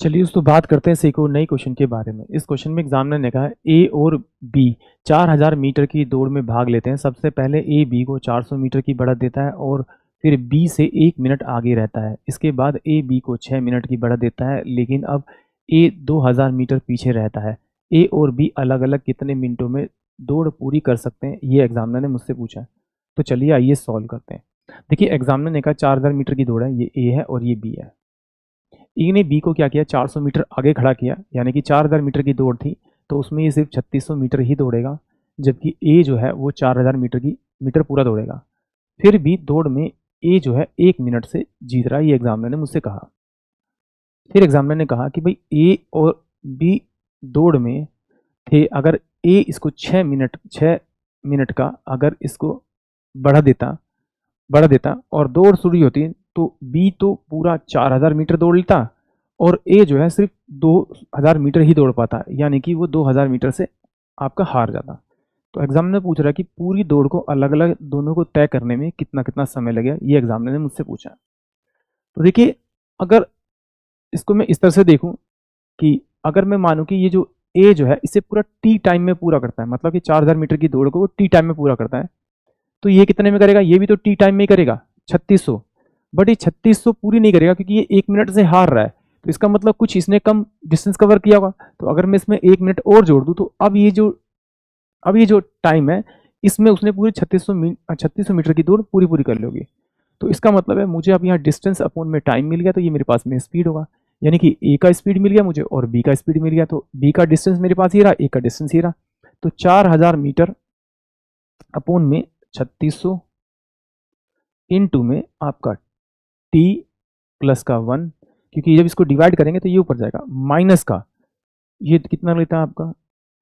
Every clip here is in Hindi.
चलिए दोस्तों बात करते हैं सीखो नई क्वेश्चन के बारे में। इस क्वेश्चन में एग्जामिनर ने कहा ए और बी 4000 मीटर की दौड़ में भाग लेते हैं। सबसे पहले ए बी को 400 मीटर की बढ़त देता है और फिर बी से 1 मिनट आगे रहता है। इसके बाद ए बी को 6 मिनट की बढ़त देता है, लेकिन अब ए 2000 मीटर पीछे रहता है। ए और बी अलग अलग कितने मिनटों में दौड़ पूरी कर सकते हैं, ये एग्जामिनर ने मुझसे पूछा है। तो चलिए आइए सॉल्व करते हैं। देखिए एग्जामिनर ने कहा 4000 मीटर की दौड़ है, ये ए है और ये बी है। ई ने बी को क्या किया, 400 मीटर आगे खड़ा किया, यानी कि 4000 मीटर की दौड़ थी तो उसमें ये सिर्फ 3600 मीटर ही दौड़ेगा, जबकि ए जो है वो 4000 मीटर पूरा दौड़ेगा। फिर भी दौड़ में ए जो है 1 मिनट से जीत रहा है, ये एग्जामिनर ने मुझसे कहा। फिर एग्जामिनर ने कहा कि भाई ए और बी दौड़ में थे, अगर ए इसको 6 मिनट का अगर इसको बढ़ा देता बढ़ा देता और दौड़ शुरू होती तो बी तो पूरा 4000 मीटर दौड़ लेता और ए जो है सिर्फ 2000 मीटर ही दौड़ पाता, यानी कि वो 2000 मीटर से आपका हार जाता। तो एग्जामिनर पूछ रहा है कि पूरी दौड़ को अलग अलग दोनों को तय करने में कितना कितना समय लगेगा, ये एग्जामिनर ने मुझसे पूछा। तो देखिए, अगर इसको मैं इस तरह से देखूं कि अगर मैं मानूं कि ये जो ए जो है इसे पूरा टी टाइम में पूरा करता है, मतलब कि 4000 मीटर की दौड़ को वो टी टाइम में पूरा करता है, तो ये कितने में करेगा, ये भी तो टी टाइम में ही करेगा 3600। बट ये 3600 पूरी नहीं करेगा क्योंकि ये 1 मिनट से हार रहा है, तो इसका मतलब कुछ इसने कम डिस्टेंस कवर किया होगा। तो अगर मैं इसमें 1 मिनट और जोड़ दूं तो अब ये जो टाइम है इसमें उसने पूरी 3600 मीटर की दौड़ पूरी पूरी कर लोगी। तो इसका मतलब है मुझे अब यहाँ डिस्टेंस अपॉन में टाइम मिल गया, तो ये मेरे पास में स्पीड होगा, यानी कि ए का स्पीड मिल गया मुझे और बी का स्पीड मिल गया, तो बी का डिस्टेंस मेरे पास ये रहा, ए का डिस्टेंस ये रहा। तो 4000 मीटर अपॉन में 3600 इनटू में आपका टी प्लस का 1, क्योंकि जब इसको डिवाइड करेंगे तो ये ऊपर जाएगा, माइनस का ये कितना लेता है आपका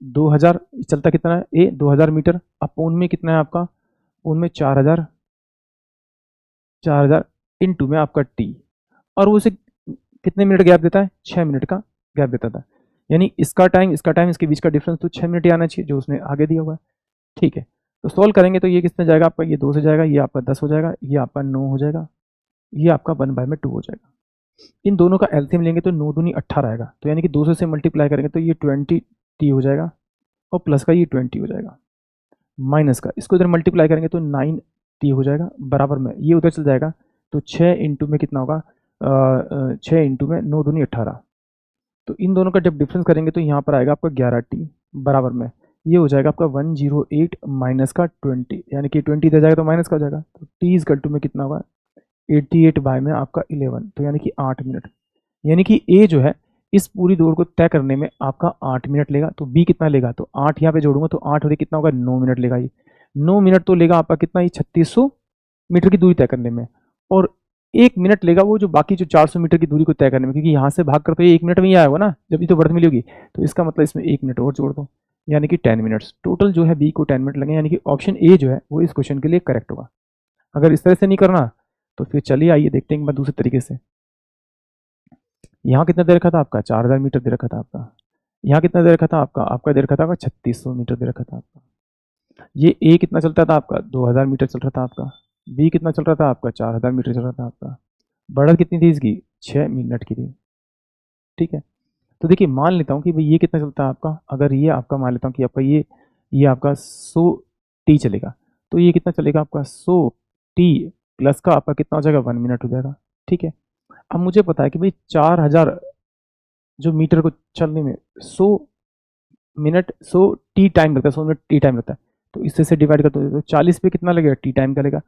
2000, चलता कितना है ए 2000 मीटर, अपॉन में कितना है आपका, अपॉन में 4000, 4000 इनटू में आपका टी, और वो उसे कितने मिनट गैप देता है, 6 मिनट का गैप देता था, यानी इसका टाइम इसके बीच का डिफरेंस तो 6 मिनट ही आना चाहिए जो उसने आगे दिया हुआ है। ठीक है, तो सॉल्व करेंगे तो ये किसने जाएगा आपका, ये 2 से जाएगा, ये आपका 10 हो जाएगा, ये आपका 9 हो जाएगा, ये आपका 1/2 हो जाएगा। इन दोनों का एलसीएम लेंगे तो 9 दूनी 18 आएगा, तो यानी कि 200 से मल्टीप्लाई करेंगे तो ये 20 टी हो जाएगा और प्लस का ये 20 हो जाएगा, माइनस का इसको इधर मल्टीप्लाई करेंगे तो 9 टी हो जाएगा, बराबर में ये उधर चल जाएगा, तो 6 इंटू में कितना होगा, 6 इंटू में 9 दूनी 18, तो इन दोनों का जब डिफरेंस करेंगे तो यहाँ पर आएगा आपका 11 टी, बराबर में ये हो जाएगा आपका 108 माइनस का 20, यानी कि 20 इधर जाएगा तो माइनस का हो जाएगा, तो टी इज टू में कितना होगा 88 बाय में आपका 11, तो यानी कि 8 मिनट, यानी कि ए जो है इस पूरी दौड़ को तय करने में आपका 8 मिनट लेगा। तो बी कितना लेगा, तो 8 यहाँ पे जोड़ूंगा तो 8 और कितना होगा 9 मिनट लेगा, ये 9 मिनट तो लेगा आपका कितना, ये 3600 मीटर की दूरी तय करने में, और 1 मिनट लेगा वो जो बाकी जो 400 मीटर की दूरी को तय करने में, क्योंकि यहाँ से भाग कर तो ये 1 मिनट में ही आया होगा ना जब ये तो बढ़त मिली होगी, तो इसका मतलब इसमें 1 मिनट और जोड़ दो, यानी कि 10 मिनट्स टोटल जो है बी को 10 मिनट लगे, यानी कि ऑप्शन ए जो है वो इस क्वेश्चन के लिए करेक्ट होगा। अगर इस तरह से नहीं करना तो फिर चलिए आइए देखते हैं एक बार दूसरे तरीके से। यहाँ कितना दे रखा था आपका, 4000 मीटर दे रखा था आपका, यहाँ कितना दे रखा था आपका दे रखा था आपका 3600 मीटर दे रखा था आपका, ये ए कितना चलता था आपका 2000 मीटर चल रहा था आपका, बी कितना चल रहा था आपका 4000 मीटर चल रहा था आपका, बढ़त कितनी थी इसकी 6 मिनट की थी। ठीक है, तो देखिए मान लेता हूँ कि भाई ये कितना चलता है आपका, अगर ये आपका मान लेता हूँ कि आपका ये आपका 100 टी चलेगा, तो ये कितना चलेगा आपका 100 टी प्लस का आपका कितना हो जाएगा 1 मिनट हो जाएगा। ठीक है, अब मुझे पता है कि भाई 4000 जो मीटर को चलने में 100 मिनट 100 टी टाइम लगता है, 100 मिनट टी टाइम लगता है, तो इससे से डिवाइड कर दो तो 40 पे कितना लगेगा टी टाइम का लगेगा,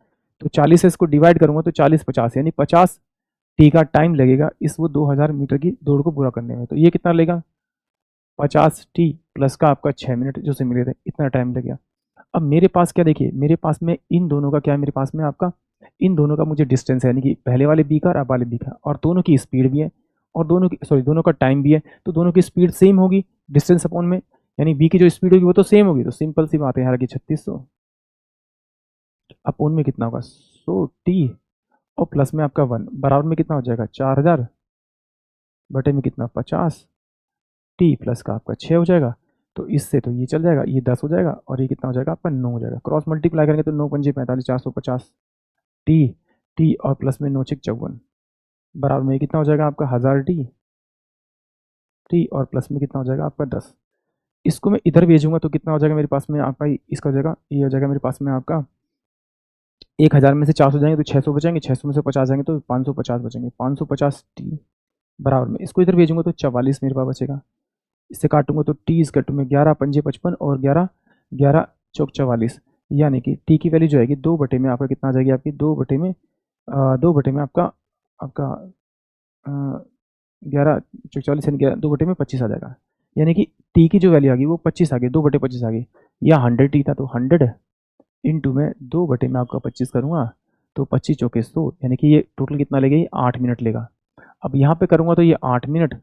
तो 40 से इसको डिवाइड करूंगा तो 40 50, यानी 50 टी का टाइम लगेगा इस वो 2000 मीटर की दौड़ को पूरा करने में, तो ये कितना लेगा 50 टी प्लस का आपका 6 मिनट जो से मिले थे, इतना टाइम लग गया। अब मेरे पास क्या, देखिए मेरे पास में इन दोनों का क्या है, मेरे पास में आपका इन दोनों का मुझे डिस्टेंस है, यानी कि पहले वाले बी का और अब वाले बी का, और दोनों की स्पीड भी है और दोनों का टाइम भी है, तो दोनों की स्पीड सेम होगी डिस्टेंस अपॉन में, यानी बी की जो स्पीड होगी वो तो सेम होगी, तो सिंपल सी बात है यहाँ की 3600 अपॉन में कितना होगा 100 टी और प्लस में आपका 1 बराबर में कितना हो जाएगा 4000 बटे में कितना 50 टी प्लस का आपका 6 हो जाएगा, तो इससे तो ये चल जाएगा, ये 10 हो जाएगा और ये कितना हो जाएगा आपका 9 हो जाएगा, क्रॉस मल्टीप्लाई करेंगे तो 9 पंजे 45 450 टी टी और प्लस में 9 6 54 बराबर में कितना हो जाएगा आपका 1000 टी टी और प्लस में कितना हो जाएगा आपका 10। इसको मैं इधर भेजूंगा तो कितना हो जाएगा मेरे पास में आपका, इसका हो जाएगा, ये हो जाएगा मेरे पास में आपका 1000 में से 400 जाएंगे तो 600 बचेंगे, 600 में से 50 जाएंगे तो 550 बचेंगे, 550 टी बराबर में इसको इधर भेजूंगा तो 44 मेरे पास बचेगा। इससे काटूंगा तो टी इज कट में 11 पंजे 55 और 11 11 चौक 44, यानी कि टी की वैल्यू जो आएगी 2 बटे में आपका कितना आ जाएगी आपकी 2 बटे में आपका आपका 11 चौक 44 यानी 2 बटे में 25 आ जाएगा। यानी कि टी की जो वैल्यू आ गई वो 25 आ गई, 2/25 आ गई, या 100 टी था तो 100 इंटू में 2 बटे में आपका 25 करूँगा तो 25 चौके 100, यानी कि ये टोटल कितना लेगा, ये 8 मिनट लेगा। अब यहाँ पे करूँगा तो ये 8 मिनट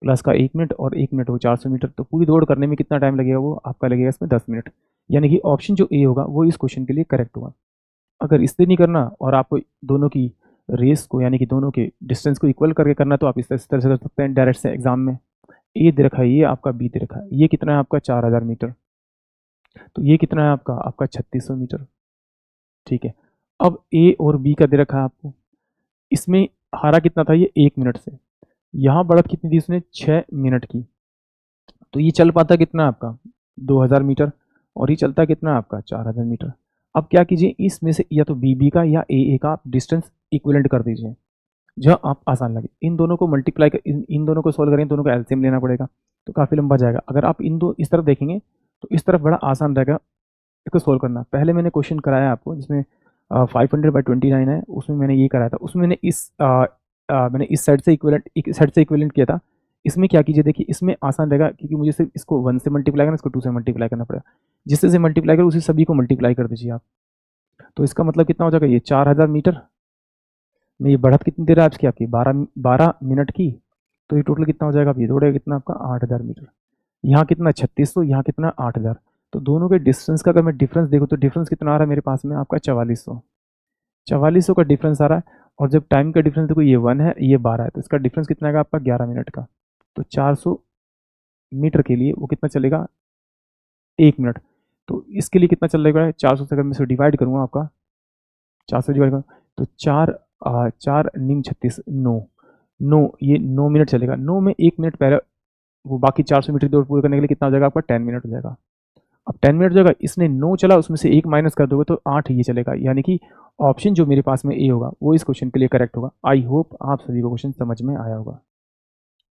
प्लस का 1 मिनट और 1 मिनट हो 400 मीटर, तो पूरी दौड़ करने में कितना टाइम लगेगा, वो आपका लगेगा इसमें 10 मिनट। यानी कि ऑप्शन जो ए होगा वो इस क्वेश्चन के लिए करेक्ट होगा। अगर इससे नहीं करना और आपको दोनों की रेस को यानी कि दोनों के डिस्टेंस को इक्वल करके करना तो आप इस तरह से कर सकते हैं डायरेक्ट से एग्जाम में। ए दे रखा है, ये आपका बी दे रखा है, ये कितना है आपका 4000 मीटर, तो ये कितना है आपका आपका 3600 मीटर। ठीक है, अब ए और बी का दे रखा है आपको, इसमें हारा कितना था ये 1 मिनट से, यहाँ बढ़त कितनी थी उसने 6 मिनट की, तो ये चल पाता कितना आपका 2000 मीटर और ये चलता कितना आपका 4000 मीटर। अब क्या कीजिए, इसमें से या तो बी का या ए का डिस्टेंस इक्विवेलेंट कर दीजिए, जो आप आसान लगे। इन दोनों को मल्टीप्लाई कर इन दोनों को सॉल्व करें, दोनों का एलसीएम लेना पड़ेगा तो काफ़ी लंबा जाएगा। अगर आप इन दो इस तरफ देखेंगे तो इस तरफ बड़ा आसान रहेगा इसको सोल्व करना। पहले मैंने क्वेश्चन कराया आपको जिसमें 500/29 है, उसमें मैंने ये कराया था, उसमें मैंने इस साइड से इक्विवेलेंट किया था। इसमें क्या कीजिए, देखिए इसमें आसान रहेगा क्योंकि मुझे सिर्फ इसको 1 से मल्टीप्लाई करना, इसको 2 से मल्टीप्लाई करना पड़ेगा। जिससे से मल्टीप्लाई करो उसी सभी को मल्टीप्लाई कर दीजिए आप, तो इसका मतलब कितना हो जाएगा, ये 4000 मीटर में ये बढ़त कितनी देर है आपकी 12 मिनट की, तो ये टोटल कितना हो जाएगा, ये दौड़ेगा कितना आपका 8000 मीटर। यहाँ कितना 3600, यहाँ कितना 8000, तो दोनों के डिस्टेंस का अगर मैं डिफरेंस देखूँ तो डिफरेंस कितना आ रहा है मेरे पास में आपका 4400 का डिफरेंस आ रहा है। और जब टाइम का डिफरेंस देखो ये 1 है ये 12 है, तो इसका डिफरेंस कितना आएगा आपका 11 मिनट का। तो 400 मीटर के लिए वो कितना चलेगा 1 मिनट, तो इसके लिए कितना चल रहा है 400 से अगर मैं इसे डिवाइड करूँगा आपका 400 डिवाइड करूँ तो 4 निम 36 9 ये 9 मिनट चलेगा। 9 में 1 मिनट पहले वो बाकी 400 मीटर की दौड़ पूरी करने के लिए कितना हो जाएगा आपका 10 मिनट हो जाएगा। अब 10 मिनट जो होगा इसने 9 चला उसमें से 1 माइनस कर दोगे तो 8 ये चलेगा, यानी कि ऑप्शन जो मेरे पास में ए होगा वो इस क्वेश्चन के लिए करेक्ट होगा। आई होप आप सभी को क्वेश्चन समझ में आया होगा।